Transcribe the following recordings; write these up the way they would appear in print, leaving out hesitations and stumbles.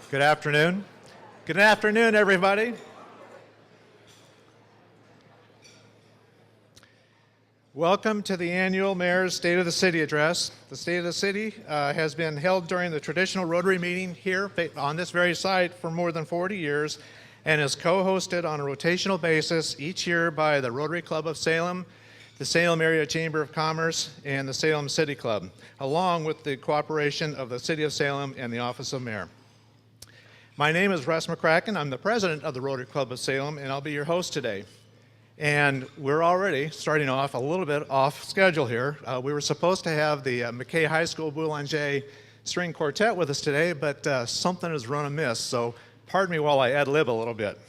Good afternoon. Good afternoon, everybody. Welcome to the annual Mayor's State of the City address. The State of the City has been held during the traditional Rotary meeting here on this very site for more than 40 years and is co-hosted on a rotational basis each year by the Rotary Club of Salem, the Salem Area Chamber of Commerce, and the Salem City Club, along with the cooperation of the City of Salem and the Office of Mayor. My name is Russ McCracken. I'm the president of the Rotary Club of Salem, and I'll be your host today. And we're already starting off a little bit off schedule here. We were supposed to have the McKay High School Boulanger String Quartet with us today, but something has run amiss, so pardon me while I ad-lib a little bit.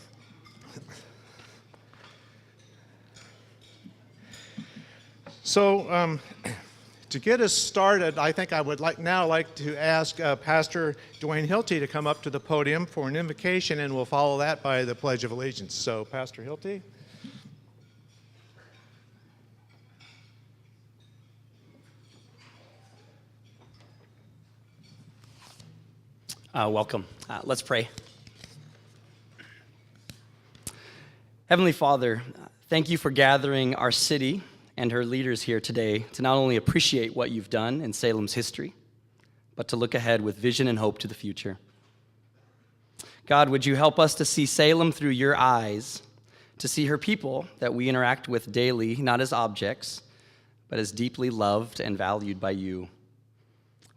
So, to get us started, I think I would like to ask Pastor Dwayne Hilty to come up to the podium for an invocation, and we'll follow that by the Pledge of Allegiance. So, Pastor Hilty. Welcome. Let's pray. Heavenly Father, thank you for gathering our city and her leaders here today to not only appreciate what you've done in Salem's history, but to look ahead with vision and hope to the future. God, would you help us to see Salem through your eyes, to see her people that we interact with daily, not as objects, but as deeply loved and valued by you.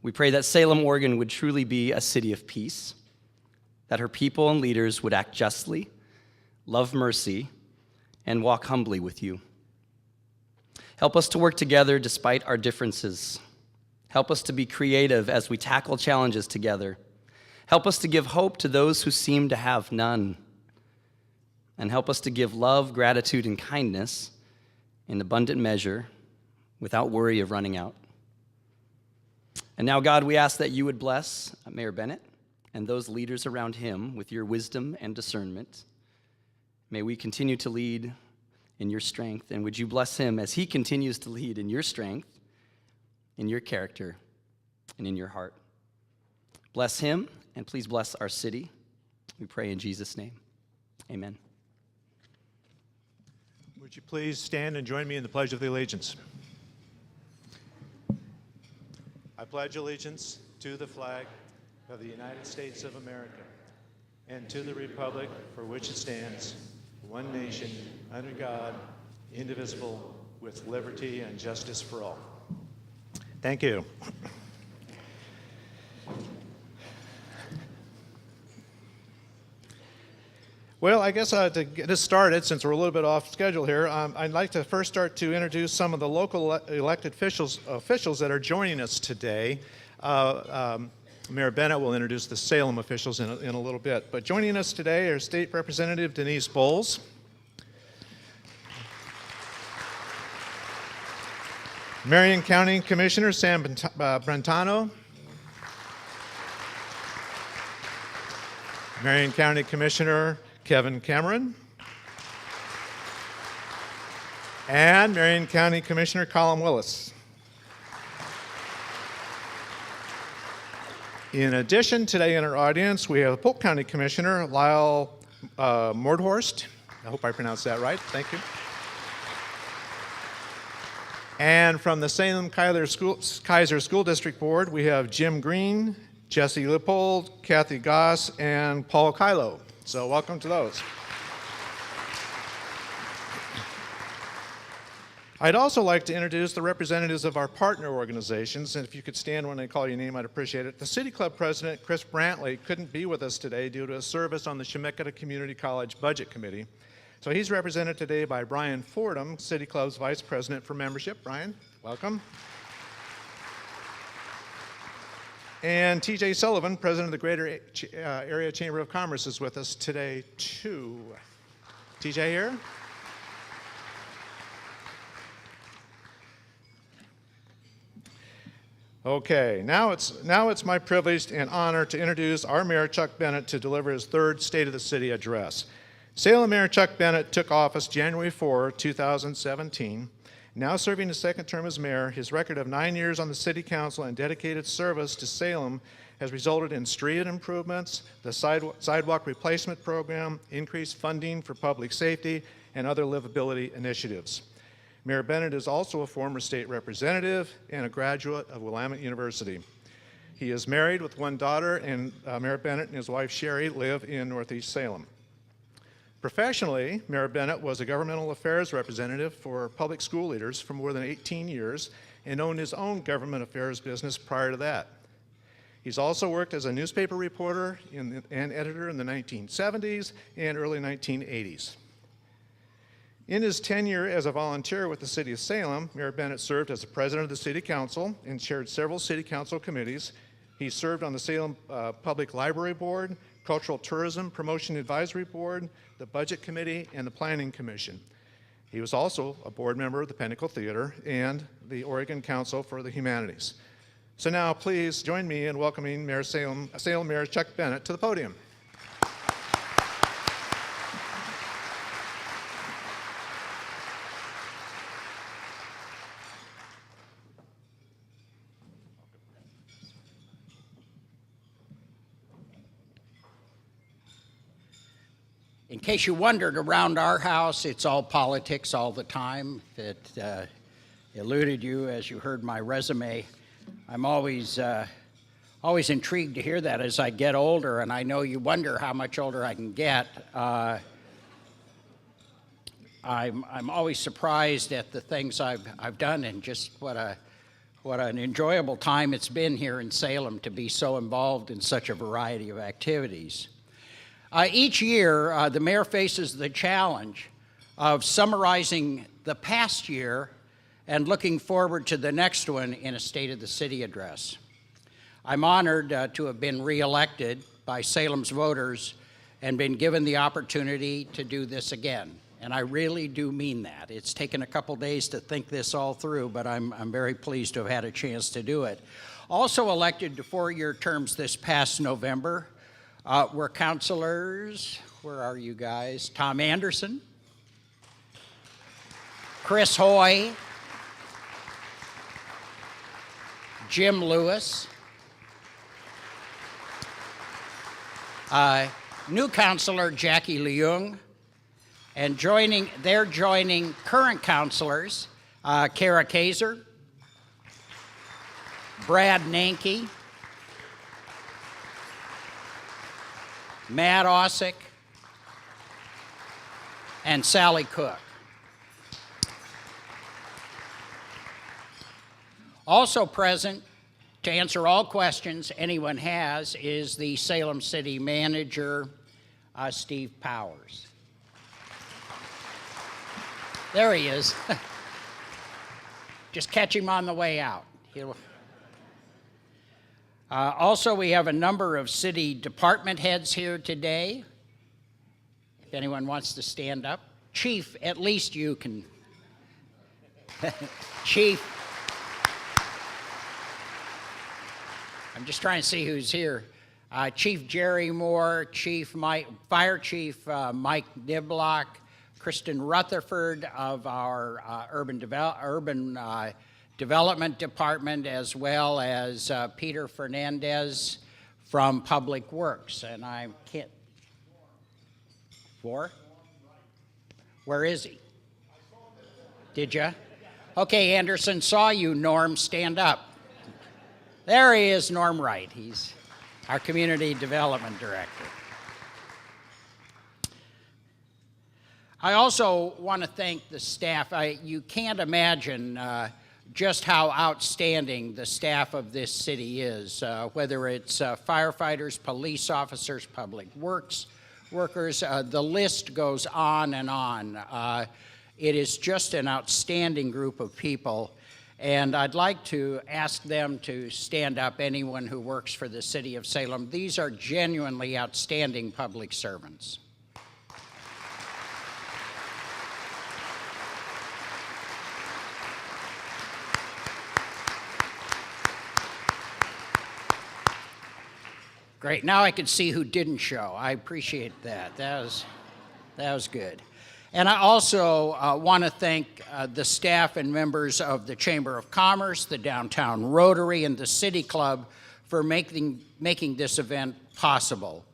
We pray that Salem, Oregon would truly be a city of peace, that her people and leaders would act justly, love mercy, and walk humbly with you. Help us to work together despite our differences. Help us to be creative as we tackle challenges together. Help us to give hope to those who seem to have none. And help us to give love, gratitude, and kindness in abundant measure without worry of running out. And now, God, we ask that you would bless Mayor Bennett and those leaders around him with your wisdom and discernment. May we continue to lead in your strength, and would you bless him as he continues to lead in your strength, in your character, and in your heart. Bless him, and please bless our city. We pray in Jesus' name. Amen. Would you please stand and join me in the Pledge of the Allegiance? I pledge allegiance to the flag of the United States of America and to the republic for which it stands, one nation, under God, indivisible, with liberty and justice for all. Thank you. Well, I guess to get us started, since we're a little bit off schedule here, I'd like to first start to introduce some of the local elected officials that are joining us today. Mayor Bennett will introduce the Salem officials in a little bit. But joining us today are State Representative Denise Bowles, Marion County Commissioner Sam Brentano, Marion County Commissioner Kevin Cameron, and Marion County Commissioner Colin Willis. In addition, today in our audience, we have Polk County Commissioner Lyle Mordhorst. I hope I pronounced that right. Thank you. And from the Salem Kaiser School District Board, we have Jim Green, Jesse Lippold, Kathy Goss, and Paul Kylo. So welcome to those. I'd also like to introduce the representatives of our partner organizations, and if you could stand when I call your name, I'd appreciate it. The City Club President, Chris Brantley, couldn't be with us today due to a service on the Chemeketa Community College Budget Committee. So he's represented today by Brian Fordham, City Club's Vice President for Membership. Brian, welcome. And TJ Sullivan, President of the Greater Area Chamber of Commerce, is with us today too. TJ here? Okay, now it's my privilege and honor to introduce our Mayor Chuck Bennett to deliver his third State of the City address. Salem Mayor Chuck Bennett took office January 4, 2017, Now serving his second term as mayor, his record of 9 years on the city council and dedicated service to Salem has resulted in street improvements, the sidewalk replacement program, increased funding for public safety, and other livability initiatives. Mayor Bennett is also a former state representative and a graduate of Willamette University. He is married with one daughter, and Mayor Bennett and his wife Sherry live in Northeast Salem. Professionally, Mayor Bennett was a governmental affairs representative for public school leaders for more than 18 years and owned his own government affairs business prior to that. He's also worked as a newspaper reporter and editor in the 1970s and early 1980s. In his tenure as a volunteer with the City of Salem, Mayor Bennett served as the president of the City Council and chaired several City Council committees. He served on the Salem Public Library Board, Cultural Tourism Promotion Advisory Board, the Budget Committee, and the Planning Commission. He was also a board member of the Pinnacle Theater and the Oregon Council for the Humanities. So now please join me in welcoming Salem Mayor Chuck Bennett to the podium. In case you wondered, around our house, it's all politics all the time. If it eluded you as you heard my resume, I'm always intrigued to hear that as I get older, and I know you wonder how much older I can get. I'm always surprised at the things I've done, and just what an enjoyable time it's been here in Salem to be so involved in such a variety of activities. Each year, the mayor faces the challenge of summarizing the past year and looking forward to the next one in a State of the City address. I'm honored to have been reelected by Salem's voters and been given the opportunity to do this again. And I really do mean that. It's taken a couple days to think this all through, but I'm very pleased to have had a chance to do it. Also elected to 4-year terms this past November were councilors, where are you guys? Tom Anderson, Chris Hoy, Jim Lewis, new councilor Jackie Leung, and joining current councilors Kara Kaiser, Brad Nanke, Matt Ossick, and Sally Cook. Also present to answer all questions anyone has is the Salem City Manager, Steve Powers. There he is. Just catch him on the way out. Also, we have a number of city department heads here today. If anyone wants to stand up. Chief, at least you can. Chief. I'm just trying to see who's here. Chief Jerry Moore, Fire Chief Mike Niblock, Kristen Rutherford of our Urban Development Department, as well as Peter Fernandez from Public Works. And I can't. Where is he? Did you? Okay, Anderson saw you, Norm. Stand up. There he is, Norm Wright. He's our Community Development Director. I also want to thank the staff. You can't imagine just how outstanding the staff of this city is, whether it's firefighters, police officers, public works workers, the list goes on and on. It is just an outstanding group of people, and I'd like to ask them to stand up, anyone who works for the City of Salem. These are genuinely outstanding public servants. Great. Now I can see who didn't show. I appreciate that. That was good. And I also want to thank the staff and members of the Chamber of Commerce, the Downtown Rotary, and the City Club for making this event possible.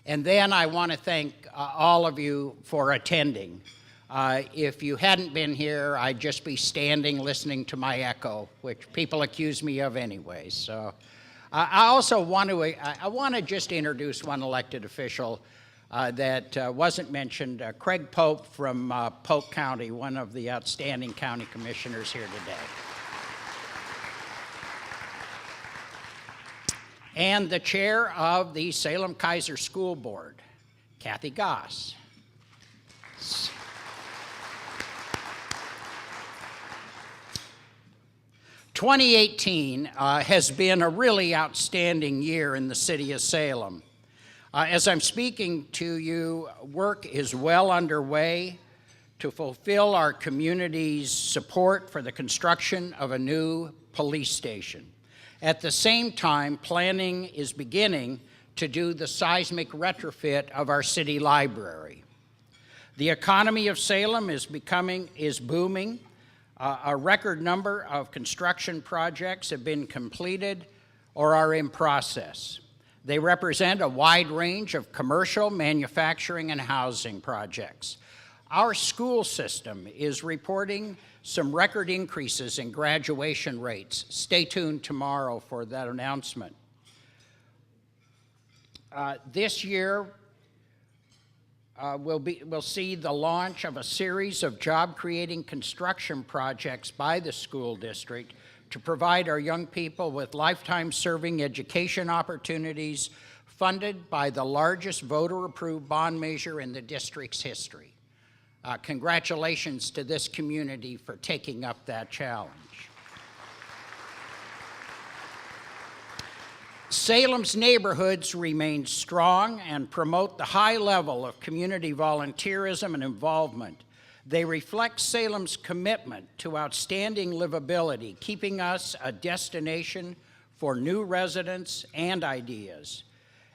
And then I want to thank all of you for attending. If you hadn't been here, I'd just be standing listening to my echo, which people accuse me of anyway. So I also want to just introduce one elected official that wasn't mentioned, Craig Pope from Polk County, one of the outstanding county commissioners here today. And the chair of the Salem-Keizer School Board, Kathy Goss. 2018 has been a really outstanding year in the city of Salem. As I'm speaking to you, work is well underway to fulfill our community's support for the construction of a new police station. At the same time, planning is beginning to do the seismic retrofit of our city library. The economy of Salem is booming. A record number of construction projects have been completed or are in process. They represent a wide range of commercial, manufacturing, and housing projects. Our school system is reporting some record increases in graduation rates. Stay tuned tomorrow for that announcement. This year, we'll see the launch of a series of job-creating construction projects by the school district to provide our young people with lifetime-serving education opportunities funded by the largest voter-approved bond measure in the district's history. Congratulations to this community for taking up that challenge. Salem's neighborhoods remain strong and promote the high level of community volunteerism and involvement. They reflect Salem's commitment to outstanding livability, keeping us a destination for new residents and ideas,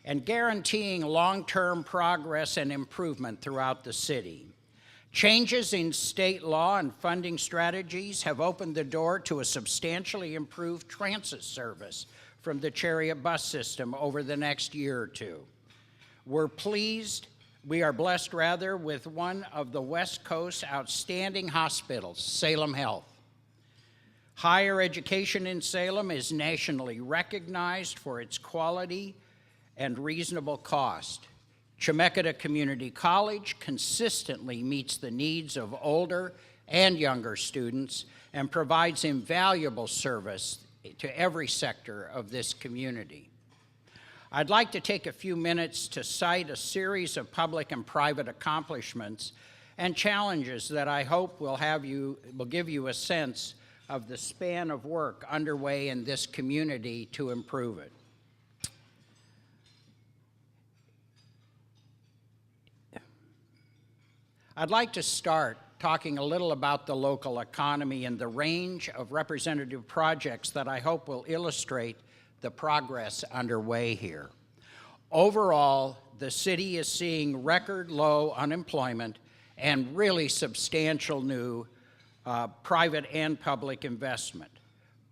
and guaranteeing long-term progress and improvement throughout the city. Changes in state law and funding strategies have opened the door to a substantially improved transit service from the Chariot bus system over the next year or two. We are blessed with one of the West Coast's outstanding hospitals, Salem Health. Higher education in Salem is nationally recognized for its quality and reasonable cost. Chemeketa Community College consistently meets the needs of older and younger students and provides invaluable service to every sector of this community. I'd like to take a few minutes to cite a series of public and private accomplishments and challenges that I hope will give you a sense of the span of work underway in this community to improve it. I'd like to start talking a little about the local economy and the range of representative projects that I hope will illustrate the progress underway here. Overall, the city is seeing record low unemployment and really substantial new private and public investment.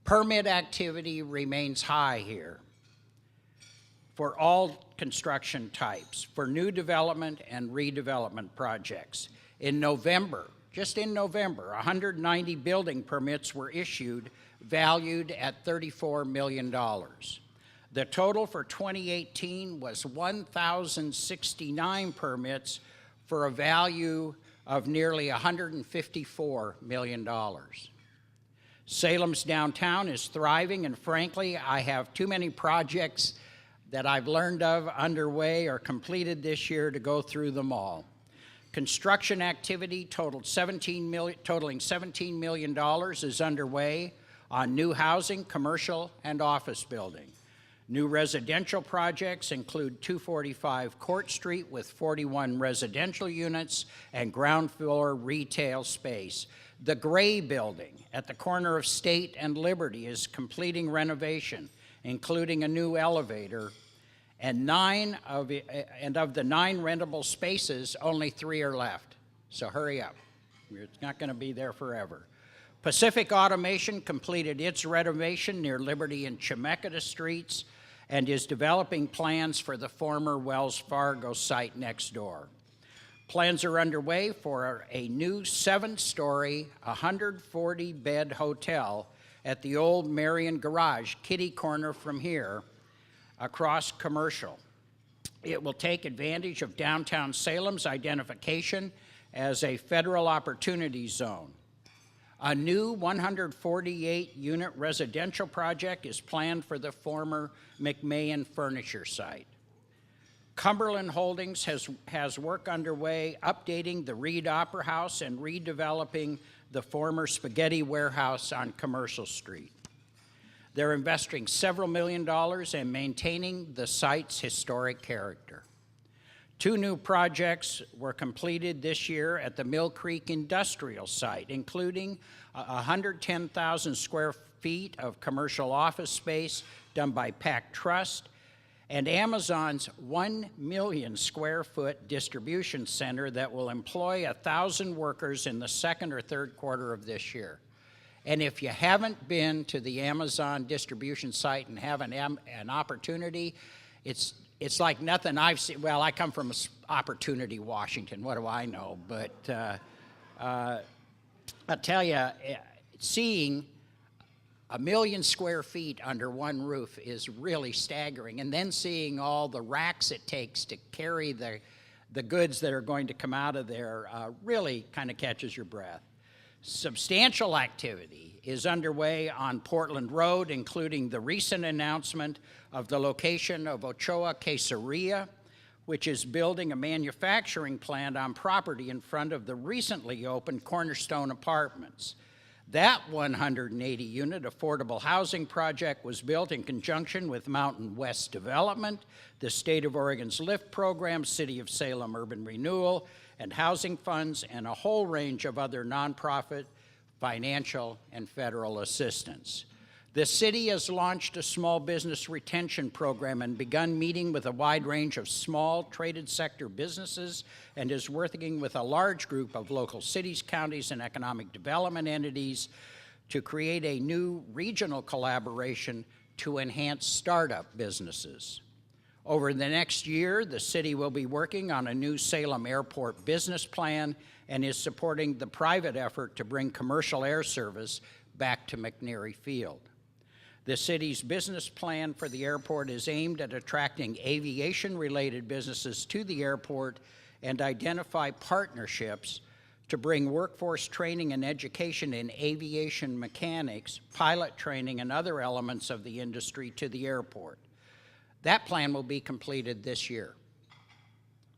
Permit activity remains high here for all construction types, for new development and redevelopment projects. In November, just in November, 190 building permits were issued, valued at $34 million. The total for 2018 was 1,069 permits for a value of nearly $154 million. Salem's downtown is thriving, and frankly, I have too many projects that I've learned of underway or completed this year to go through them all. Construction activity totaling $17 million is underway on new housing, commercial, and office building. New residential projects include 245 Court Street with 41 residential units and ground floor retail space. The Gray Building at the corner of State and Liberty is completing renovation, including a new elevator, and of the 9 rentable spaces, only 3 are left. So hurry up. It's not going to be there forever. Pacific Automation completed its renovation near Liberty and Chemeketa Streets and is developing plans for the former Wells Fargo site next door. Plans are underway for a new 7-story, 140-bed hotel at the old Marion Garage, kitty corner from here, across Commercial. It will take advantage of downtown Salem's identification as a federal opportunity zone. A new 148-unit residential project is planned for the former McMahon Furniture site. Cumberland Holdings has work underway updating the Reed Opera House and redeveloping the former Spaghetti Warehouse on Commercial Street. They're investing several $million in maintaining the site's historic character. 2 new projects were completed this year at the Mill Creek Industrial Site, including 110,000 square feet of commercial office space done by Pac Trust and Amazon's 1 million square foot distribution center that will employ 1,000 workers in the second or third quarter of this year. And if you haven't been to the Amazon distribution site and have an opportunity, it's like nothing I've seen. Well, I come from Opportunity, Washington. What do I know? But I tell you, seeing 1 million square feet under one roof is really staggering. And then seeing all the racks it takes to carry the goods that are going to come out of there really kind of catches your breath. Substantial activity is underway on Portland Road, including the recent announcement of the location of Ochoa Queseria, which is building a manufacturing plant on property in front of the recently opened Cornerstone Apartments. That 180-unit affordable housing project was built in conjunction with Mountain West Development, the State of Oregon's LIFT program, City of Salem Urban Renewal, and housing funds, and a whole range of other nonprofit, financial, and federal assistance. The city has launched a small business retention program and begun meeting with a wide range of small traded sector businesses and is working with a large group of local cities, counties, and economic development entities to create a new regional collaboration to enhance startup businesses. Over the next year, the city will be working on a new Salem Airport business plan and is supporting the private effort to bring commercial air service back to McNary Field. The city's business plan for the airport is aimed at attracting aviation-related businesses to the airport and identify partnerships to bring workforce training and education in aviation mechanics, pilot training, and other elements of the industry to the airport. That plan will be completed this year.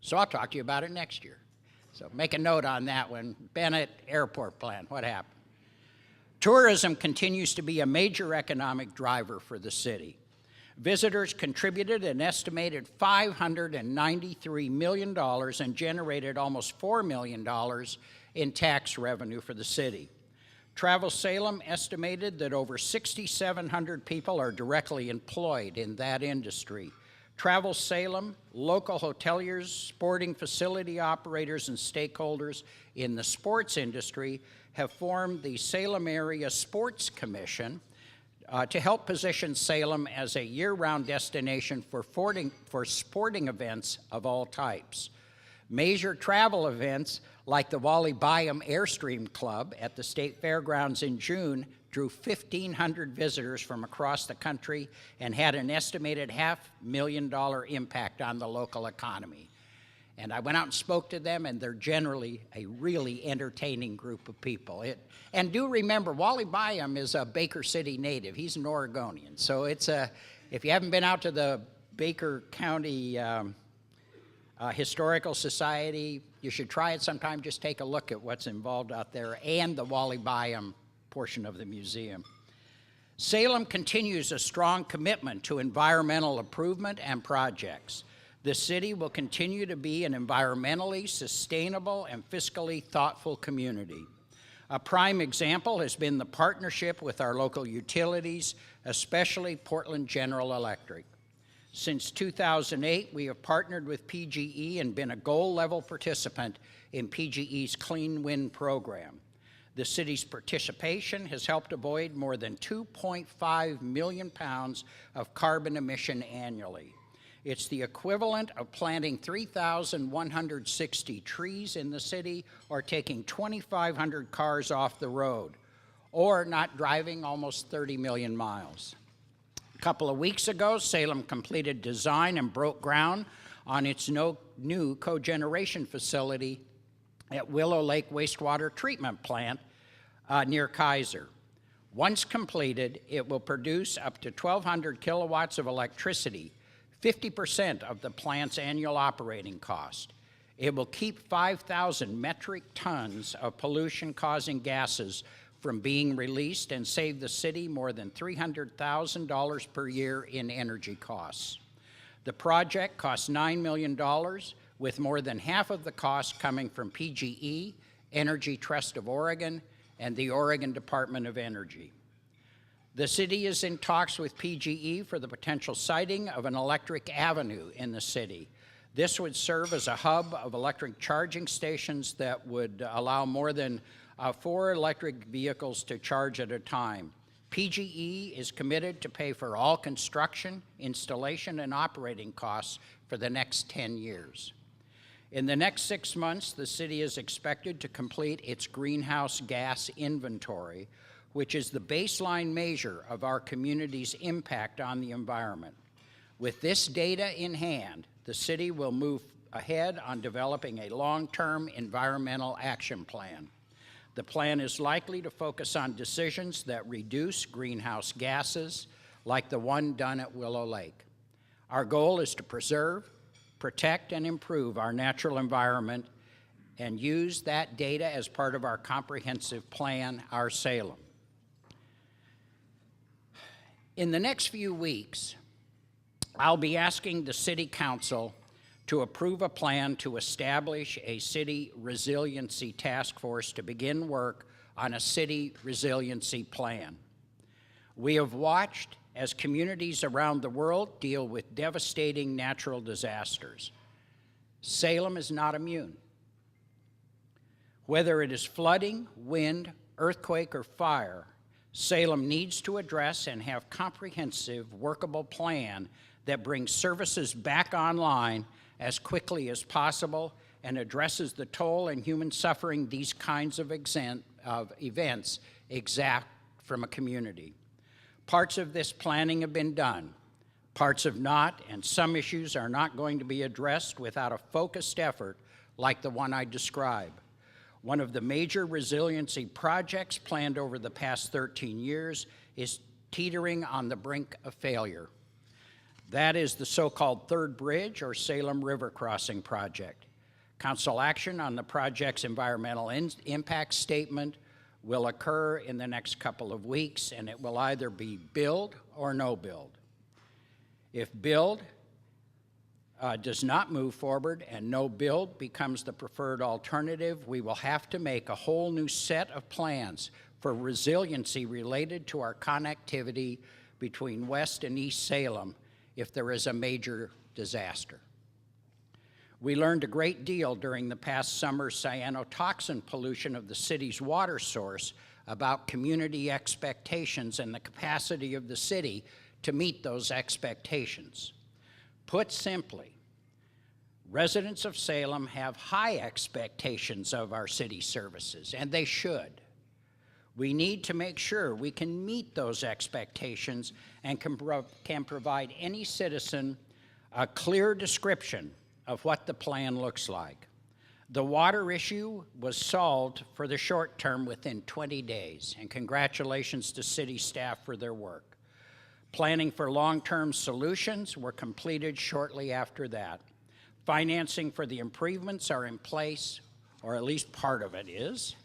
So I'll talk to you about it next year. So make a note on that one. Bennett Airport Plan, what happened? Tourism continues to be a major economic driver for the city. Visitors contributed an estimated $593 million and generated almost $4 million in tax revenue for the city. Travel Salem estimated that over 6,700 people are directly employed in that industry. Travel Salem, local hoteliers, sporting facility operators, and stakeholders in the sports industry have formed the Salem Area Sports Commission to help position Salem as a year-round destination for sporting events of all types. Major travel events like the Wally Byam Airstream Club at the State Fairgrounds in June drew 1,500 visitors from across the country and had an estimated $500,000 impact on the local economy. And I went out and spoke to them, and they're generally a really entertaining group of people. And do remember, Wally Byam is a Baker City native. He's an Oregonian. So if you haven't been out to the Baker County Historical Society, you should try it sometime. Just take a look at what's involved out there and the Wally Byam portion of the museum. Salem continues a strong commitment to environmental improvement and projects. The city will continue to be an environmentally sustainable and fiscally thoughtful community. A prime example has been the partnership with our local utilities, especially Portland General Electric. Since 2008, we have partnered with PGE and been a gold-level participant in PGE's Clean Wind program. The city's participation has helped avoid more than 2.5 million pounds of carbon emission annually. It's the equivalent of planting 3,160 trees in the city or taking 2,500 cars off the road, or not driving almost 30 million miles. A couple of weeks ago, Salem completed design and broke ground on its new cogeneration facility at Willow Lake Wastewater Treatment Plant near Kaiser. Once completed, it will produce up to 1,200 kilowatts of electricity, 50% of the plant's annual operating cost. It will keep 5,000 metric tons of pollution-causing gases from being released and save the city more than $300,000 per year in energy costs. The project costs $9 million, with more than half of the cost coming from PGE, Energy Trust of Oregon, and the Oregon Department of Energy. The city is in talks with PGE for the potential siting of an electric avenue in the city. This would serve as a hub of electric charging stations that would allow more than 4 electric vehicles to charge at a time. PGE is committed to pay for all construction, installation, and operating costs for the next 10 years. In the next 6 months, the city is expected to complete its greenhouse gas inventory, which is the baseline measure of our community's impact on the environment. With this data in hand, the city will move ahead on developing a long-term environmental action plan. The plan is likely to focus on decisions that reduce greenhouse gases, like the one done at Willow Lake. Our goal is to preserve, protect, and improve our natural environment and use that data as part of our comprehensive plan, Our Salem. In the next few weeks, I'll be asking the City Council to approve a plan to establish a city resiliency task force to begin work on a city resiliency plan. We have watched as communities around the world deal with devastating natural disasters. Salem is not immune. Whether it is flooding, wind, earthquake, or fire, Salem needs to address and have comprehensive, workable plan that brings services back online as quickly as possible and addresses the toll and human suffering these kinds of events exact from a community. Parts of this planning have been done, parts have not, and some issues are not going to be addressed without a focused effort like the one I described. One of the major resiliency projects planned over the past 13 years is teetering on the brink of failure. That is the so-called Third Bridge or Salem River Crossing project. Council action on the project's environmental impact statement will occur in the next couple of weeks, and it will either be build or no build. If build does not move forward and no build becomes the preferred alternative, we will have to make a whole new set of plans for resiliency related to our connectivity between West and East Salem if there is a major disaster. We learned a great deal during the past summer's cyanotoxin pollution of the city's water source about community expectations and the capacity of the city to meet those expectations. Put simply, residents of Salem have high expectations of our city services, and they should. We need to make sure we can meet those expectations and can provide any citizen a clear description of what the plan looks like. The water issue was solved for the short term within 20 days, and congratulations to city staff for their work. Planning for long-term solutions were completed shortly after that. Financing for the improvements are in place, or at least part of it is.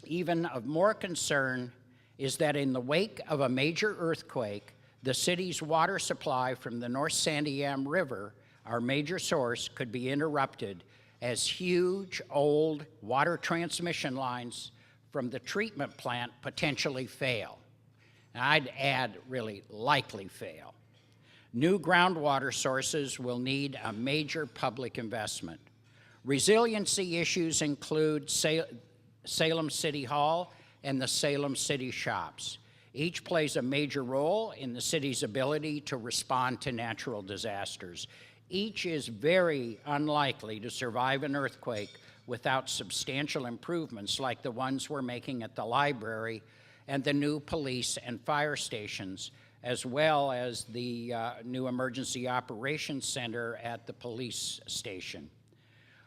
Even of more concern is that in the wake of a major earthquake, the city's water supply from the North Santiam River, our major source, could be interrupted as huge, old water transmission lines from the treatment plant potentially fail. And I'd add, really likely fail. New groundwater sources will need a major public investment. Resiliency issues include Salem City Hall and the Salem City Shops. Each plays a major role in the city's ability to respond to natural disasters. Each is very unlikely to survive an earthquake without substantial improvements like the ones we're making at the library and the new police and fire stations, as well as the new Emergency Operations Center at the police station.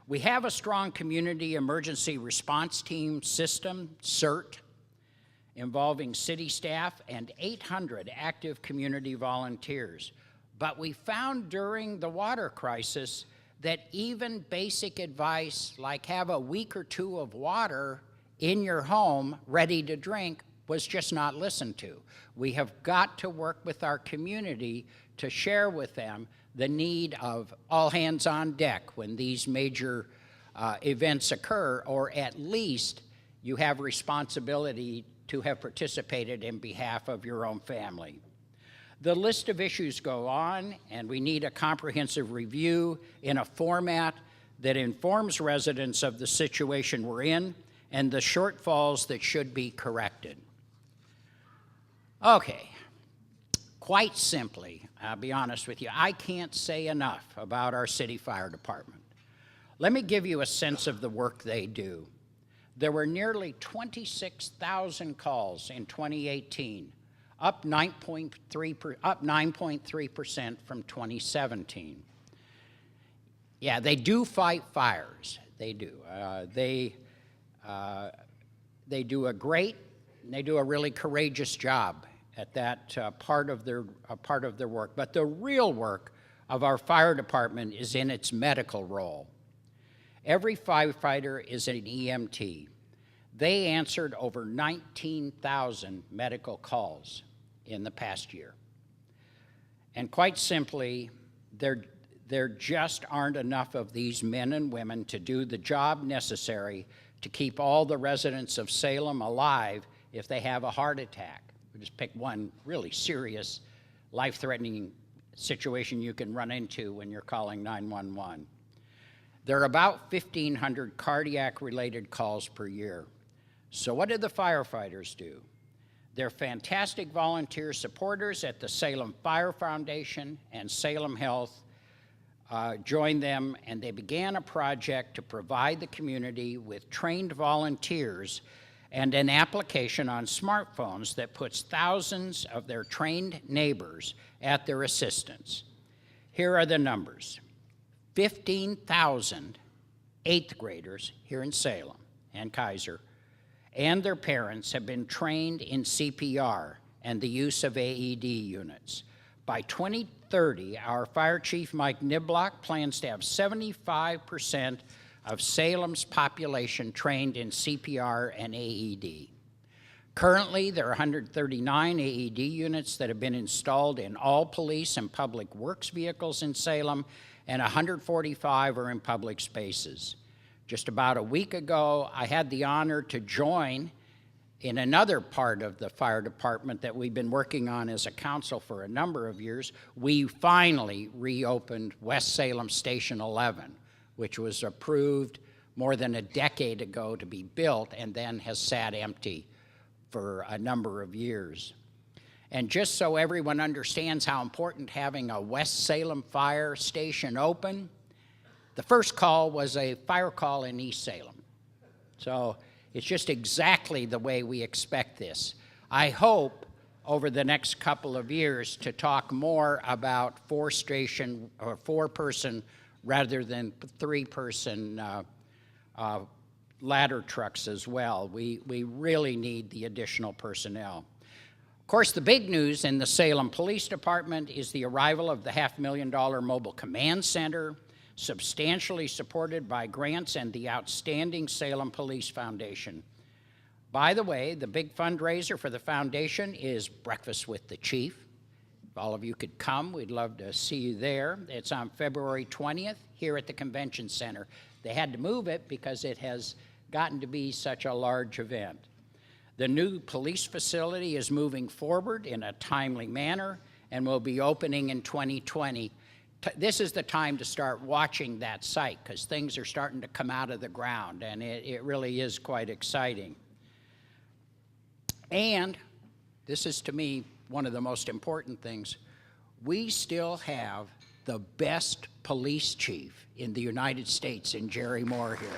We have a strong community emergency response team system, CERT, involving city staff and 800 active community volunteers. But we found during the water crisis that even basic advice like have a week or two of water in your home ready to drink was just not listened to. We have got to work with our community to share with them the need of all hands on deck when these major events occur, or at least you have responsibility to have participated in behalf of your own family. The list of issues go on, and we need a comprehensive review in a format that informs residents of the situation we're in and the shortfalls that should be corrected. Okay, quite simply, I'll be honest with you, I can't say enough about our city fire department. Let me give you a sense of the work they do. There were nearly 26,000 calls in 2018, up 9.3% from 2017. Yeah, they do fight fires. They do. They do a really courageous job at that part of their work. But the real work of our fire department is in its medical role. Every firefighter is an EMT. They answered over 19,000 medical calls in the past year. And quite simply, there just aren't enough of these men and women to do the job necessary to keep all the residents of Salem alive if they have a heart attack. We just pick one really serious, life-threatening situation you can run into when you're calling 911. There are about 1,500 cardiac-related calls per year. So what do the firefighters do? They're fantastic volunteer supporters at the Salem Fire Foundation, and Salem Health joined them, and they began a project to provide the community with trained volunteers and an application on smartphones that puts thousands of their trained neighbors at their assistance. Here are the numbers. 15,000 eighth graders here in Salem and Kaiser and their parents have been trained in CPR and the use of AED units. By 2030, our Fire Chief Mike Niblock plans to have 75% of Salem's population trained in CPR and AED. Currently, there are 139 AED units that have been installed in all police and public works vehicles in Salem, and 145 are in public spaces. Just about a week ago, I had the honor to join in another part of the fire department that we've been working on as a council for a number of years. We finally reopened West Salem Station 11, which was approved more than a decade ago to be built and then has sat empty for a number of years. And just so everyone understands how important having a West Salem fire station open, the first call was a fire call in East Salem. So it's just exactly the way we expect this. I hope over the next couple of years to talk more about four-station or four-person rather than three-person ladder trucks as well. We really need the additional personnel. Of course, the big news in the Salem Police Department is the arrival of the $500,000 Mobile Command Center, substantially supported by grants and the outstanding Salem Police Foundation. By the way, the big fundraiser for the foundation is Breakfast with the Chief. If all of you could come, we'd love to see you there. It's on February 20th here at the Convention Center. They had to move it because it has gotten to be such a large event. The new police facility is moving forward in a timely manner, and will be opening in 2020. This is the time to start watching that site because things are starting to come out of the ground, and it really is quite exciting. And this is, to me, one of the most important things. We still have the best police chief in the United States in Jerry Moore here.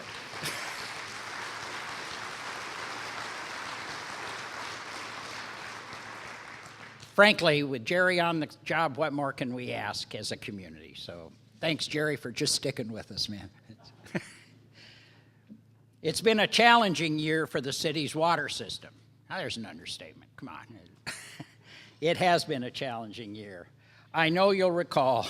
Frankly, with Jerry on the job, what more can we ask as a community? So thanks, Jerry, for just sticking with us, man. It's been a challenging year for the city's water system. Now, there's an understatement. Come on. It has been a challenging year. I know you'll recall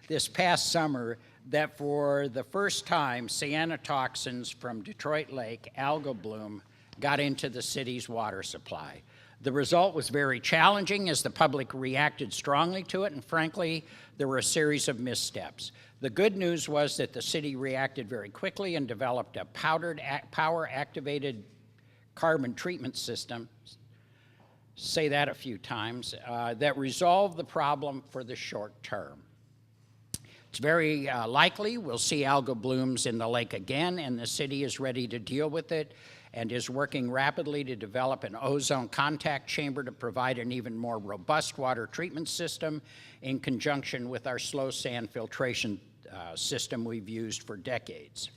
this past summer that for the first time, cyanotoxins from Detroit Lake algal bloom got into the city's water supply. The result was very challenging as the public reacted strongly to it, and frankly, there were a series of missteps. The good news was that the city reacted very quickly and developed a power-activated carbon treatment system, say that a few times, that resolved the problem for the short term. It's very likely we'll see algal blooms in the lake again, and the city is ready to deal with it and is working rapidly to develop an ozone contact chamber to provide an even more robust water treatment system in conjunction with our slow sand filtration system we've used for decades.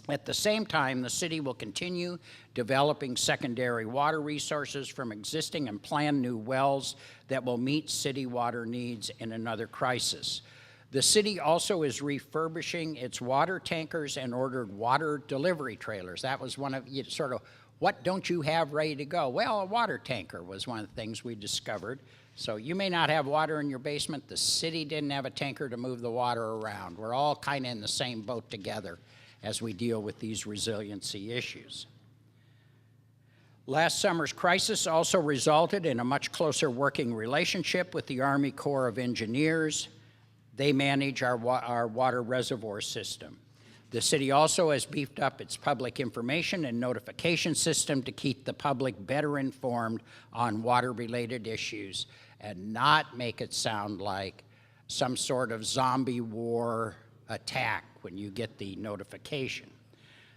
At the same time, the city will continue developing secondary water resources from existing and planned new wells that will meet city water needs in another crisis. The city also is refurbishing its water tankers and ordered water delivery trailers. That was one of, sort of, what don't you have ready to go? Well, a water tanker was one of the things we discovered. So you may not have water in your basement. The city didn't have a tanker to move the water around. We're all kind of in the same boat together as we deal with these resiliency issues. Last summer's crisis also resulted in a much closer working relationship with the Army Corps of Engineers. They manage our water reservoir system. The city also has beefed up its public information and notification system to keep the public better informed on water-related issues and not make it sound like some sort of zombie war attack when you get the notification.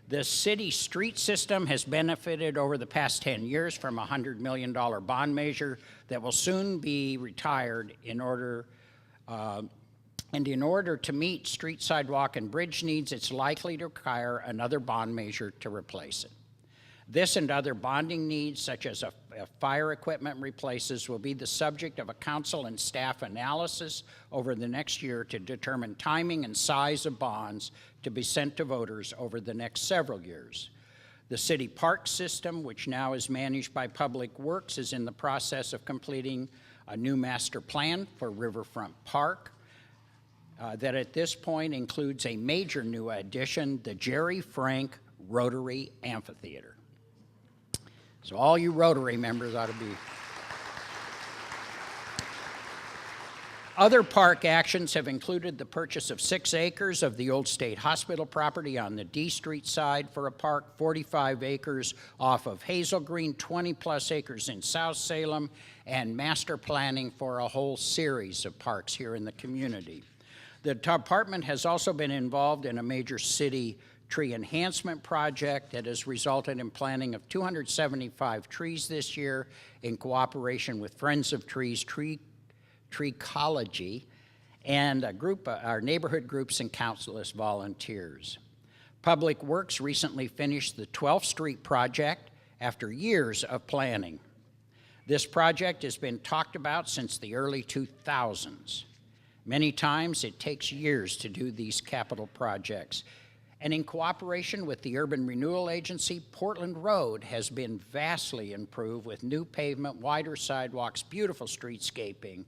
The city street system has benefited over the past 10 years from a $100 million bond measure that will soon be retired in order to meet street, sidewalk, and bridge needs, it's likely to require another bond measure to replace it. This and other bonding needs, such as a fire equipment replaces, will be the subject of a council and staff analysis over the next year to determine timing and size of bonds to be sent to voters over the next several years. The city park system, which now is managed by Public Works, is in the process of completing a new master plan for Riverfront Park. That at this point includes a major new addition, the Jerry Frank Rotary Amphitheater. So all you Rotary members ought to be. Other park actions have included the purchase of 6 acres of the old State Hospital property on the D Street side for a park, 45 acres off of Hazel Green, 20-plus acres in South Salem, and master planning for a whole series of parks here in the community. The department has also been involved in a major city tree enhancement project that has resulted in planting of 275 trees this year in cooperation with Friends of Trees, Treecology, and a group, our neighborhood groups and countless volunteers. Public Works recently finished the 12th Street project after years of planning. This project has been talked about since the early 2000s. Many times it takes years to do these capital projects. And in cooperation with the Urban Renewal Agency, Portland Road has been vastly improved with new pavement, wider sidewalks, beautiful streetscaping,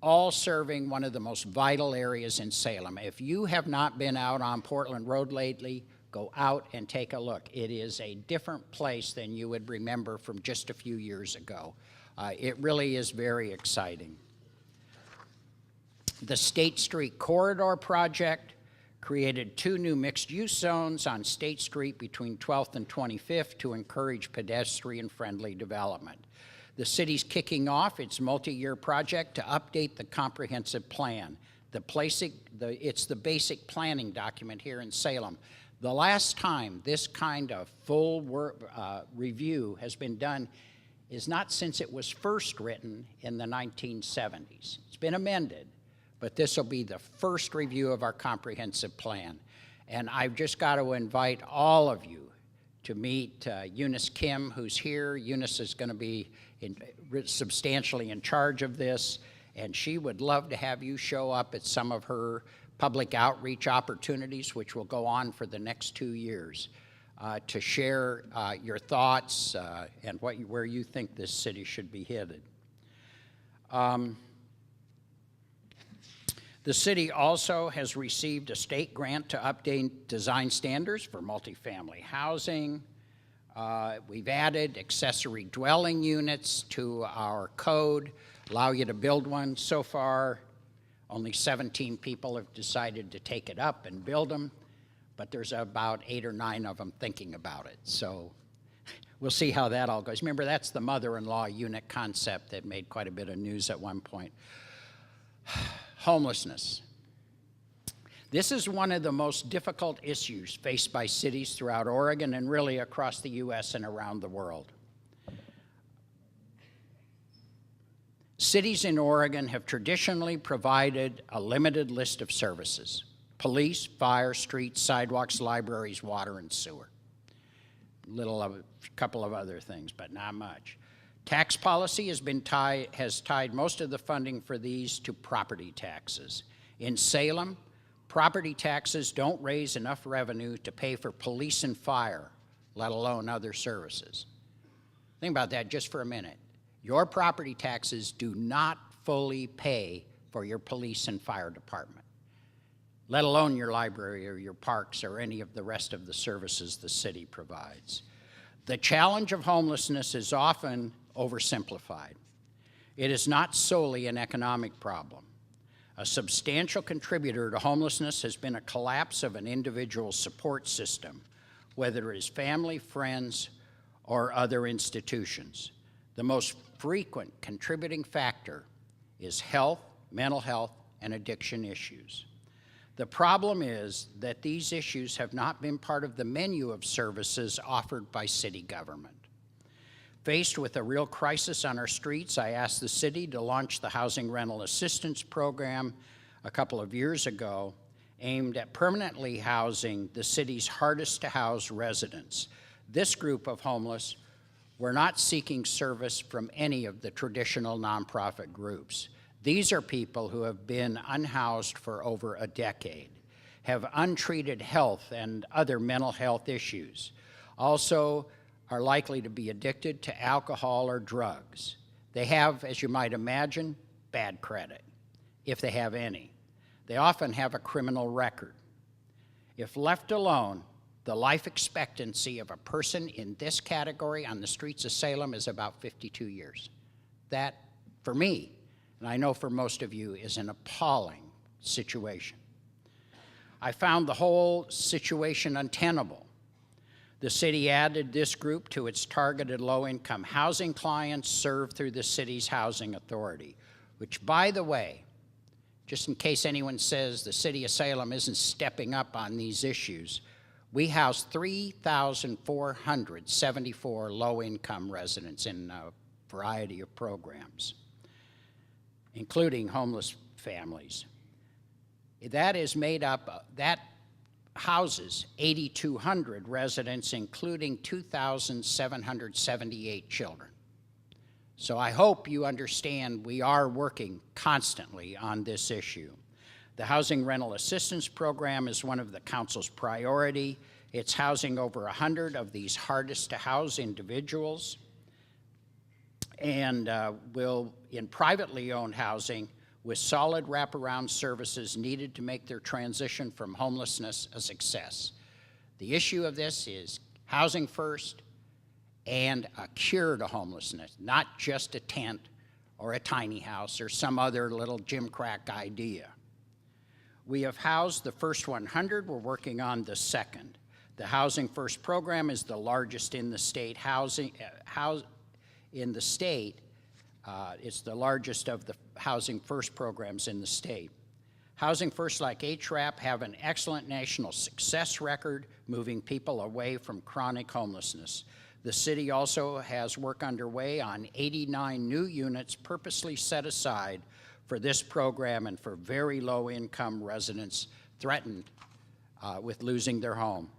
all serving one of the most vital areas in Salem. If you have not been out on Portland Road lately, go out and take a look. It is a different place than you would remember from just a few years ago. It really is very exciting. The State Street Corridor project created 2 new mixed-use zones on State Street between 12th and 25th to encourage pedestrian-friendly development. The city's kicking off its multi-year project to update the comprehensive plan. It's the basic planning document here in Salem. The last time this kind of full review has been done is not since it was first written in the 1970s. It's been amended, but this will be the first review of our comprehensive plan. And I've just got to invite all of you to meet Eunice Kim, who's here. Eunice is going to be substantially in charge of this, and she would love to have you show up at some of her public outreach opportunities, which will go on for the next 2 years, to share your thoughts and where you think this city should be headed. The city also has received a state grant to update design standards for multifamily housing. We've added accessory dwelling units to our code, allow you to build one. So far, only 17 people have decided to take it up and build them, but there's about 8 or 9 of them thinking about it. So we'll see how that all goes. Remember, that's the mother-in-law unit concept that made quite a bit of news at one point. Homelessness. This is one of the most difficult issues faced by cities throughout Oregon and really across the U.S. and around the world. Cities in Oregon have traditionally provided a limited list of services: police, fire, streets, sidewalks, libraries, water, and sewer. A couple of other things, but not much. Tax policy has tied most of the funding for these to property taxes. In Salem, property taxes don't raise enough revenue to pay for police and fire, let alone other services. Think about that just for a minute. Your property taxes do not fully pay for your police and fire department, let alone your library or your parks or any of the rest of the services the city provides. The challenge of homelessness is often oversimplified. It is not solely an economic problem. A substantial contributor to homelessness has been a collapse of an individual's support system, whether it is family, friends, or other institutions. The most frequent contributing factor is health, mental health, and addiction issues. The problem is that these issues have not been part of the menu of services offered by city government. Faced with a real crisis on our streets, I asked the city to launch the Housing Rental Assistance Program a couple of years ago, aimed at permanently housing the city's hardest to house residents. This group of homeless were not seeking service from any of the traditional nonprofit groups. These are people who have been unhoused for over a decade, have untreated health and other mental health issues, also are likely to be addicted to alcohol or drugs. They have, as you might imagine, bad credit, if they have any. They often have a criminal record. If left alone, the life expectancy of a person in this category on the streets of Salem is about 52 years. That, for me, and I know for most of you, is an appalling situation. I found the whole situation untenable. The city added this group to its targeted low-income housing clients served through the city's housing authority, which, by the way, just in case anyone says the city of Salem isn't stepping up on these issues, we house 3,474 low-income residents in a variety of programs, including homeless families. That is made up, that houses 8,200 residents, including 2,778 children. So I hope you understand we are working constantly on this issue. The Housing Rental Assistance Program is one of the council's priority. It's housing over 100 of these hardest to house individuals, and will, in privately owned housing, with solid wraparound services needed to make their transition from homelessness a success. The issue of this is housing first and a cure to homelessness, not just a tent or a tiny house or some other little gimcrack idea. We have housed the first 100. We're working on the second. The Housing First program is the largest in the state. in the state. It's the largest of the Housing First programs in the state. Housing First, like HRAP, have an excellent national success record, moving people away from chronic homelessness. The city also has work underway on 89 new units purposely set aside for this program and for very low-income residents threatened with losing their home.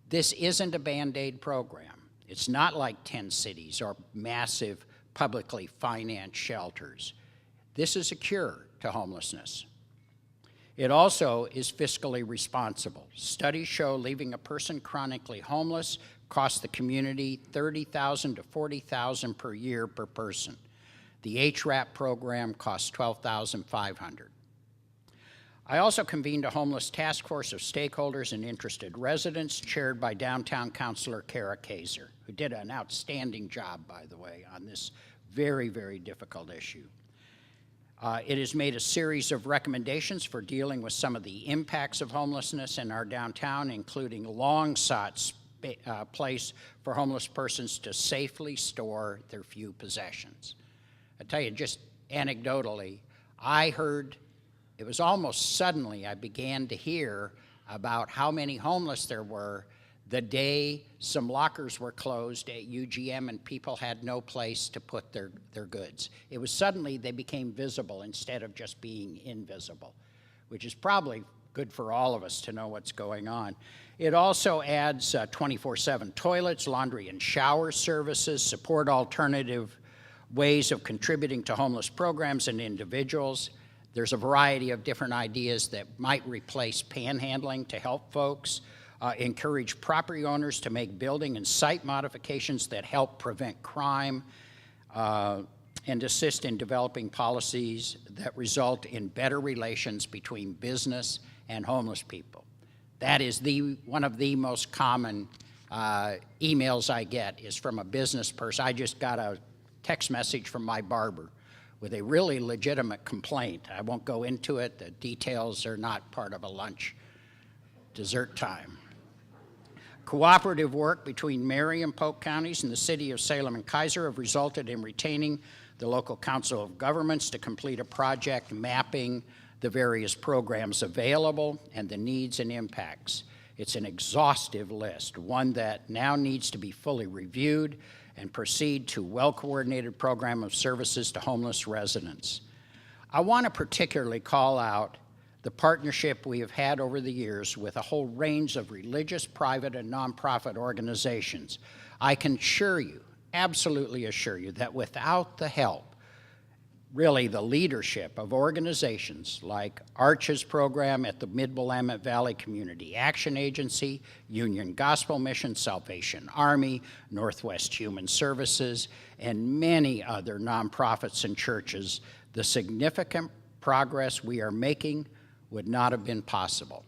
This isn't a Band-Aid program. It's not like 10 cities or massive publicly financed shelters. This is a cure to homelessness. It also is fiscally responsible. Studies show leaving a person chronically homeless costs the community $30,000 to $40,000 per year per person. The HRAP program costs $12,500. I also convened a homeless task force of stakeholders and interested residents chaired by downtown councilor Kara Kaiser, who did an outstanding job, by the way, on this very, very difficult issue. It has made a series of recommendations for dealing with some of the impacts of homelessness in our downtown, including long-sought place for homeless persons to safely store their few possessions. I tell you, just anecdotally, I heard, it was almost suddenly I began to hear about how many homeless there were the day some lockers were closed at UGM and people had no place to put their goods. It was suddenly they became visible instead of just being invisible, which is probably good for all of us to know what's going on. It also adds 24/7 toilets, laundry and shower services, support alternative ways of contributing to homeless programs and individuals. There's a variety of different ideas that might replace panhandling to help folks. Encourage property owners to make building and site modifications that help prevent crime, and assist in developing policies that result in better relations between business and homeless people. That is one of the most common emails I get is from a business person. I just got a text message from my barber with a really legitimate complaint. I won't go into it. The details are not part of a lunch dessert time. Cooperative work between Mary and Polk counties and the city of Salem and Keizer have resulted in retaining the local council of governments to complete a project mapping the various programs available and the needs and impacts. It's an exhaustive list, one that now needs to be fully reviewed and proceed to well-coordinated program of services to homeless residents. I want to particularly call out the partnership we have had over the years with a whole range of religious, private, and nonprofit organizations. I can assure you, absolutely assure you, that without the help, really the leadership of organizations like Arches program at the Mid-Willamette Valley Community Action Agency, Union Gospel Mission, Salvation Army, Northwest Human Services, and many other nonprofits and churches, the significant progress we are making would not have been possible.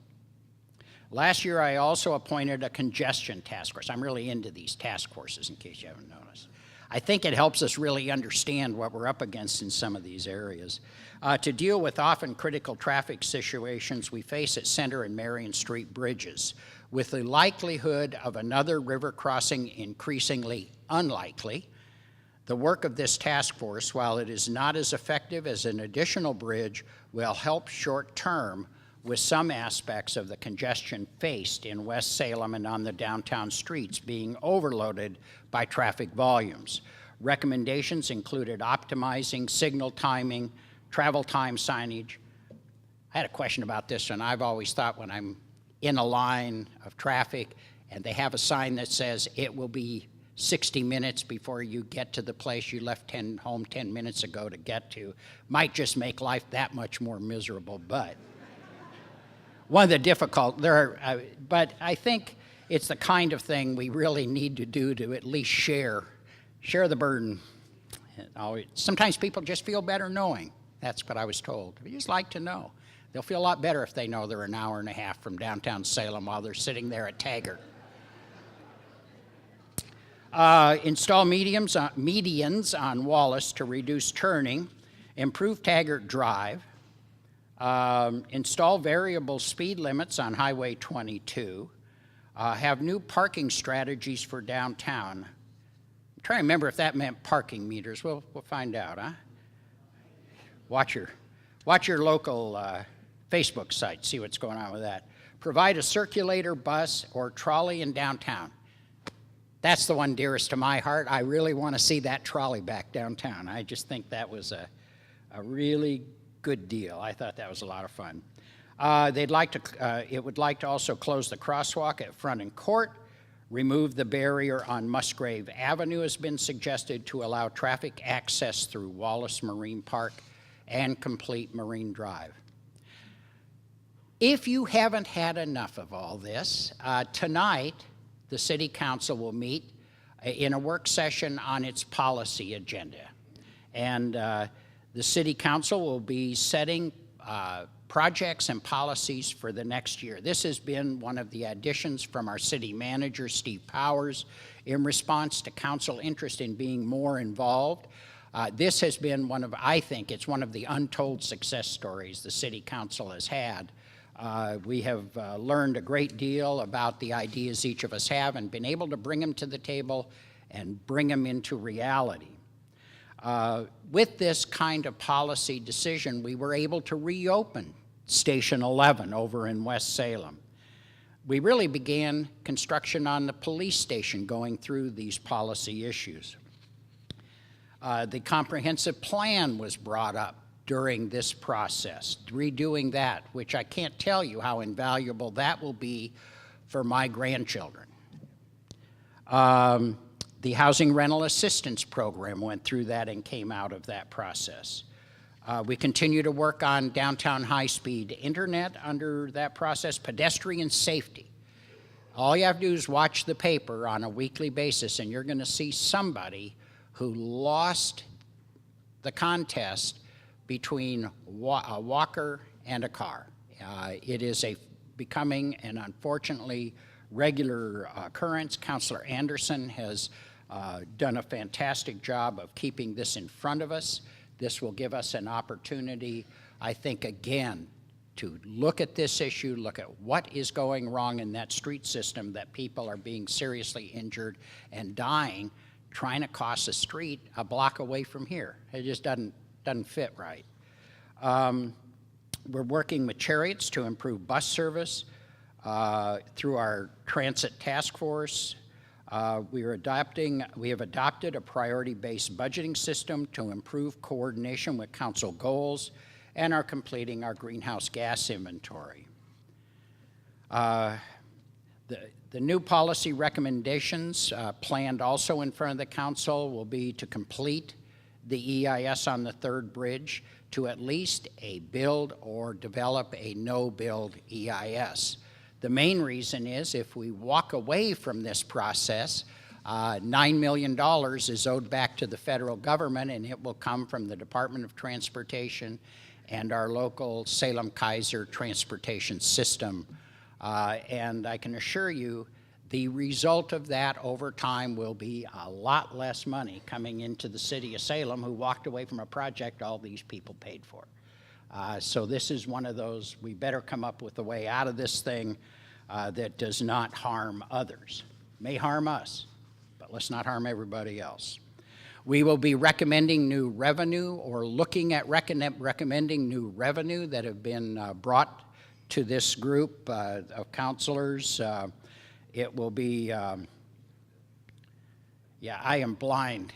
Last year, I also appointed a congestion task force. I'm really into these task forces, in case you haven't noticed. I think it helps us really understand what we're up against in some of these areas. To deal with often critical traffic situations we face at Center and Marion Street bridges, with the likelihood of another river crossing increasingly unlikely, the work of this task force, while it is not as effective as an additional bridge, will help short-term with some aspects of the congestion faced in West Salem and on the downtown streets being overloaded by traffic volumes. Recommendations included optimizing signal timing, travel time signage. I had a question about this, and I've always thought when I'm in a line of traffic and they have a sign that says it will be 60 minutes before you get to the place you left home 10 minutes ago to get to, might just make life that much more miserable. But one of the difficult, but I think it's the kind of thing we really need to do to at least share the burden. Sometimes people just feel better knowing. That's what I was told. We just like to know. They'll feel a lot better if they know they're an hour and a half from downtown Salem while they're sitting there at Taggart. Install medians on Wallace to reduce turning, improve Taggart Drive, install variable speed limits on Highway 22, have new parking strategies for downtown. trying to remember if that meant parking meters. We'll find out, huh? Watch your local Facebook site, see what's going on with that. Provide a circulator bus or trolley in downtown. That's the one dearest to my heart. I really want to see that trolley back downtown. I just think that was a really good deal. I thought that was a lot of fun. It would like to also close the crosswalk at Front and Court, remove the barrier on Musgrave Avenue has been suggested to allow traffic access through Wallace Marine Park, and complete Marine Drive. If you haven't had enough of all this, tonight the City Council will meet in a work session on its policy agenda. And the City Council will be setting projects and policies for the next year. This has been one of the additions from our city manager, Steve Powers, in response to council interest in being more involved. This has been I think it's one of the untold success stories the City Council has had. We have learned a great deal about the ideas each of us have and been able to bring them to the table and bring them into reality. With this kind of policy decision, we were able to reopen Station 11 over in West Salem. We really began construction on the police station going through these policy issues. The comprehensive plan was brought up during this process, redoing that, which I can't tell you how invaluable that will be for my grandchildren. The Housing Rental Assistance Program went through that and came out of that process. We continue to work on downtown high-speed internet under that process, pedestrian safety. All you have to do is watch the paper on a weekly basis and you're going to see somebody who lost the contest between a walker and a car. It is becoming an unfortunately regular occurrence. Councilor Anderson has done a fantastic job of keeping this in front of us. This will give us an opportunity, I think, again, to look at this issue, look at what is going wrong in that street system, that people are being seriously injured and dying trying to cross a street a block away from here. It just doesn't fit right. We're working with Chariots to improve bus service through our transit task force. We have adopted a priority-based budgeting system to improve coordination with council goals and are completing our greenhouse gas inventory. The new policy recommendations planned also in front of the council will be to complete the EIS on the third bridge to at least a build or develop a no-build EIS. The main reason is if we walk away from this process, $9 million is owed back to the federal government, and it will come from the Department of Transportation and our local Salem-Keizer transportation system. And I can assure you the result of that over time will be a lot less money coming into the city of Salem, who walked away from a project all these people paid for. So this is one of those, we better come up with a way out of this thing that does not harm others. May harm us, but let's not harm everybody else. We will be recommending new revenue or looking at recommending new revenue that have been brought to this group of counselors. It will be, yeah, I am blind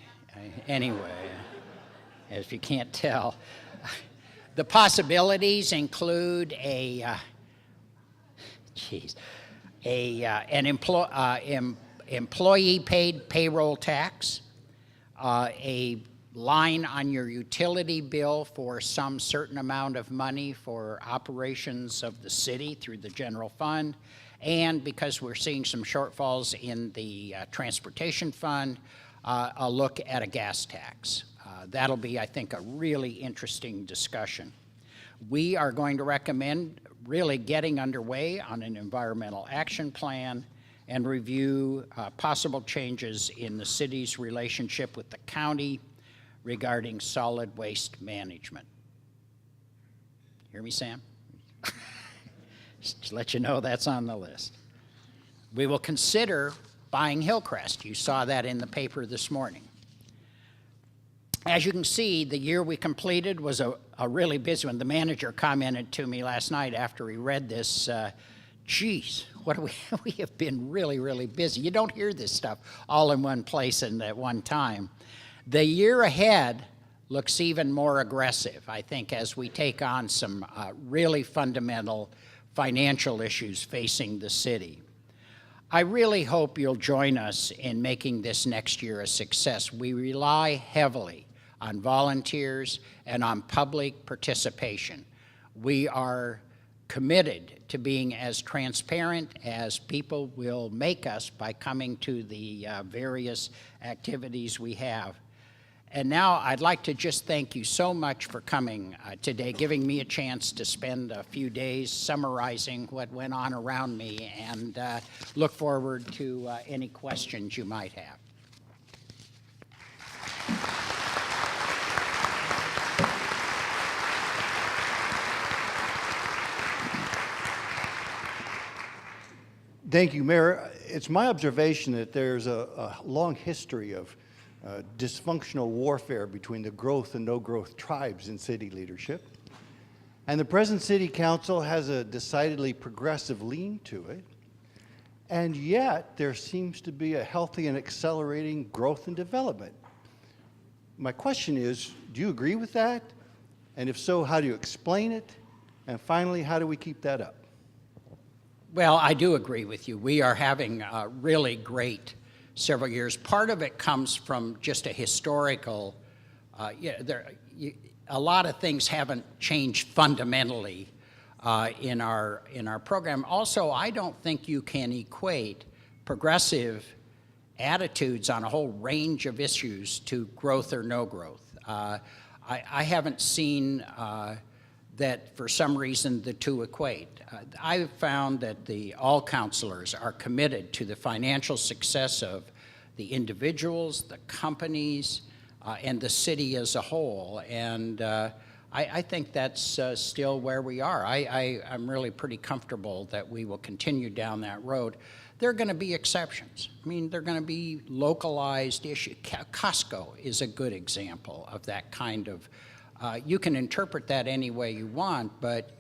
anyway, if you can't tell. The possibilities include an employee-paid payroll tax, a line on your utility bill for some certain amount of money for operations of the city through the general fund, and because we're seeing some shortfalls in the transportation fund, a look at a gas tax. That'll be, I think, a really interesting discussion. We are going to recommend really getting underway on an environmental action plan and review possible changes in the city's relationship with the county regarding solid waste management. Hear me, Sam? Just to let you know that's on the list. We will consider buying Hillcrest. You saw that in the paper this morning. As you can see, the year we completed was a really busy one. The manager commented to me last night after he read this, geez, what we have been really, really busy. You don't hear this stuff all in one place and at one time. The year ahead looks even more aggressive, I think, as we take on some really fundamental financial issues facing the city. I really hope you'll join us in making this next year a success. We rely heavily on volunteers and on public participation. We are committed to being as transparent as people will make us by coming to the various activities we have. And now I'd like to just thank you so much for coming today, giving me a chance to spend a few days summarizing what went on around me, and look forward to any questions you might have. Thank you, Mayor. It's my observation that there's a long history of dysfunctional warfare between the growth and no-growth tribes in city leadership. And the present city council has a decidedly progressive lean to it. And yet, there seems to be a healthy and accelerating growth and development. My question is, do you agree with that? And if so, how do you explain it? And finally, how do we keep that up? Well, I do agree with you. We are having really great several years. Part of it comes from just a historical, a lot of things haven't changed fundamentally in our program. Also, I don't think you can equate progressive attitudes on a whole range of issues to growth or no growth. I haven't seen that for some reason the two equate. I've found that all counselors are committed to the financial success of the individuals, the companies, and the city as a whole. And I think that's still where we are. I'm really pretty comfortable that we will continue down that road. There are going to be exceptions. I mean, there are going to be localized issues. Costco is a good example of that kind of. You can interpret that any way you want, but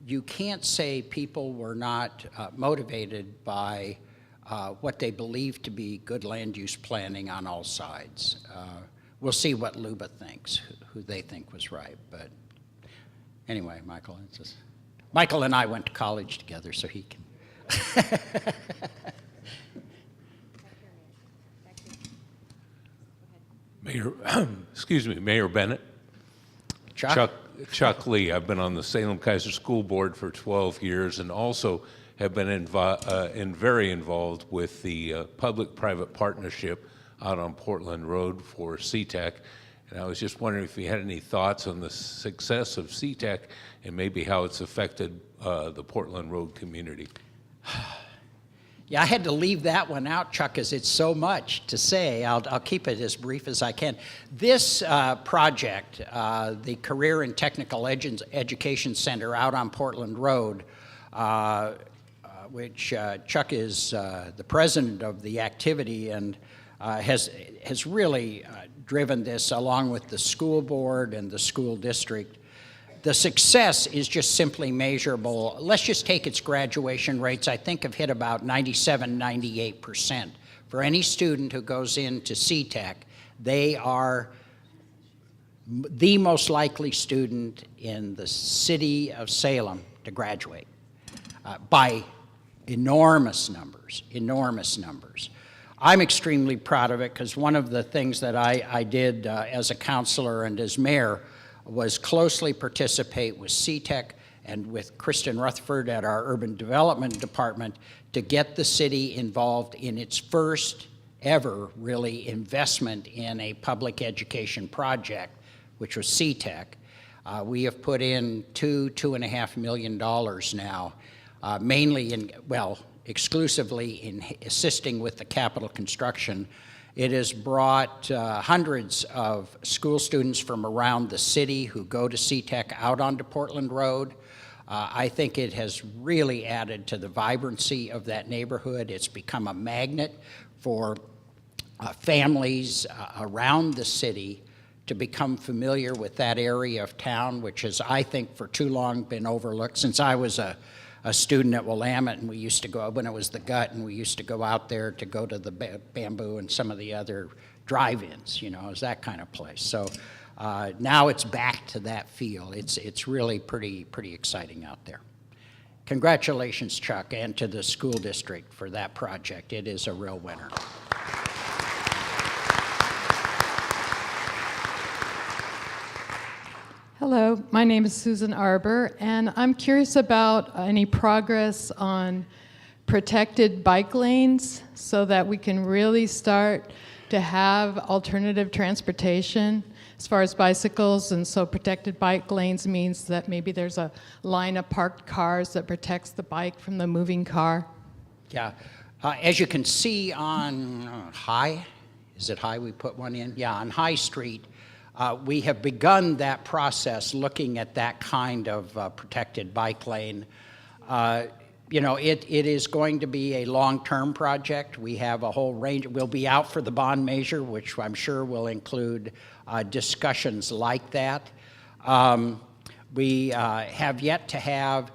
you can't say people were not motivated by what they believe to be good land use planning on all sides. We'll see what Luba thinks, who they think was right. But anyway, Michael, Michael and I went to college together, so he can. Mayor, excuse me, Mayor Bennett. Chuck Lee. I've been on the Salem-Keizer School Board for 12 years and also have been very involved with the public-private partnership out on Portland Road for CTEC. And I was just wondering if you had any thoughts on the success of CTEC and maybe how it's affected the Portland Road community. Yeah, I had to leave that one out, Chuck, because it's so much to say. I'll keep it as brief as I can. This project, the Career and Technical Education Center out on Portland Road, which Chuck is the president of the activity and has really driven this along with the school board and the school district. The success is just simply measurable. Let's just take its graduation rates. I think have hit about 97, 98%. For any student who goes into CTEC, they are the most likely student in the city of Salem to graduate by enormous numbers, enormous numbers. I'm extremely proud of it because one of the things that I did as a counselor and as mayor was closely participate with CTEC and with Kristen Rutherford at our Urban Development Department to get the city involved in its first ever, really, investment in a public education project, which was CTEC. We have put in $2.5 million now, mainly exclusively in assisting with the capital construction. It has brought hundreds of school students from around the city who go to CTEC out onto Portland Road. I think it has really added to the vibrancy of that neighborhood. It's become a magnet for families around the city to become familiar with that area of town, which has, I think, for too long been overlooked. Since I was a student at Willamette, and we used to go, when it was the Gut, and we used to go out there to go to the Bamboo and some of the other drive-ins, you know, it was that kind of place. So now it's back to that feel. It's really pretty exciting out there. Congratulations, Chuck, and to the school district for that project. It is a real winner. Hello, my name is Susan Arbor, and I'm curious about any progress on protected bike lanes so that we can really start to have alternative transportation as far as bicycles. And so protected bike lanes means that maybe there's a line of parked cars that protects the bike from the moving car. Yeah. As you can see on High, is it High we put one in? Yeah, on High Street, we have begun that process looking at that kind of protected bike lane. You know, it is going to be a long-term project. We have a whole range. We'll be out for the bond measure, which I'm sure will include discussions like that. We have yet to have,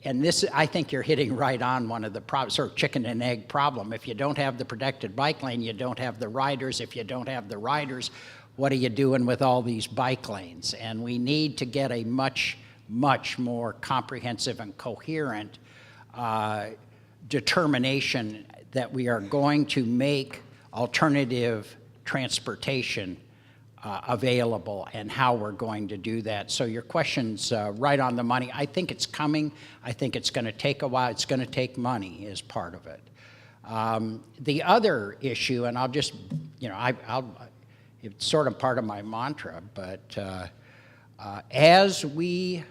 and this, I think you're hitting right on one of the sort of chicken and egg problem. If you don't have the protected bike lane, you don't have the riders. If you don't have the riders, what are you doing with all these bike lanes? And we need to get a much more comprehensive and coherent determination that we are going to make alternative transportation available and how we're going to do that. So your question's right on the money. I think it's coming. I think it's going to take a while. It's going to take money as part of it. The other issue, and I'll just, you know, it's sort of part of my mantra, but as we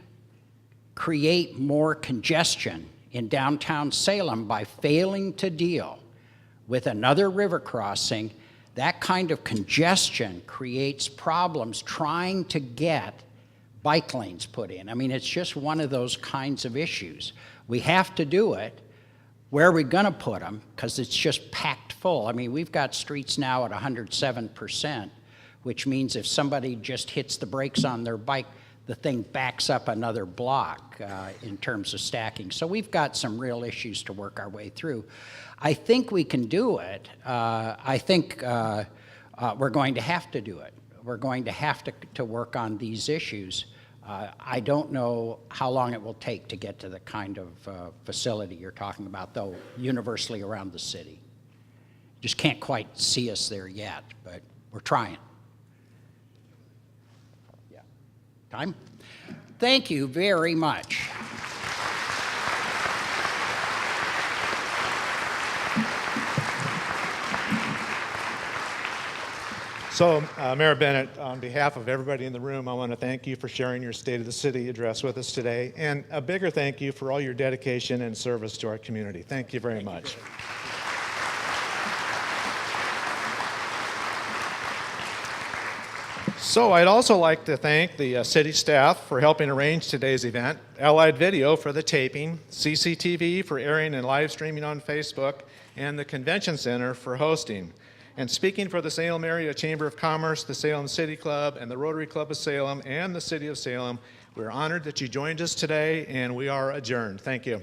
create more congestion in downtown Salem by failing to deal with another river crossing, that kind of congestion creates problems trying to get bike lanes put in. I mean, it's just one of those kinds of issues. We have to do it. Where are we going to put them? Because it's just packed full. I mean, we've got streets now at 107%, which means if somebody just hits the brakes on their bike, the thing backs up another block in terms of stacking. So we've got some real issues to work our way through. I think we can do it. I think we're going to have to do it. We're going to have to work on these issues. I don't know how long it will take to get to the kind of facility you're talking about, though, universally around the city. Just can't quite see us there yet, but we're trying. Yeah. Time? Thank you very much. So, Mayor Bennett, on behalf of everybody in the room, I want to thank you for sharing your State of the City address with us today, and a bigger thank you for all your dedication and service to our community. Thank you very much. So I'd also like to thank the city staff for helping arrange today's event, Allied Video for the taping, CCTV for airing and live streaming on Facebook, and the Convention Center for hosting. And speaking for the Salem Area Chamber of Commerce, the Salem City Club, and the Rotary Club of Salem, and the City of Salem, we're honored that you joined us today, and we are adjourned. Thank you.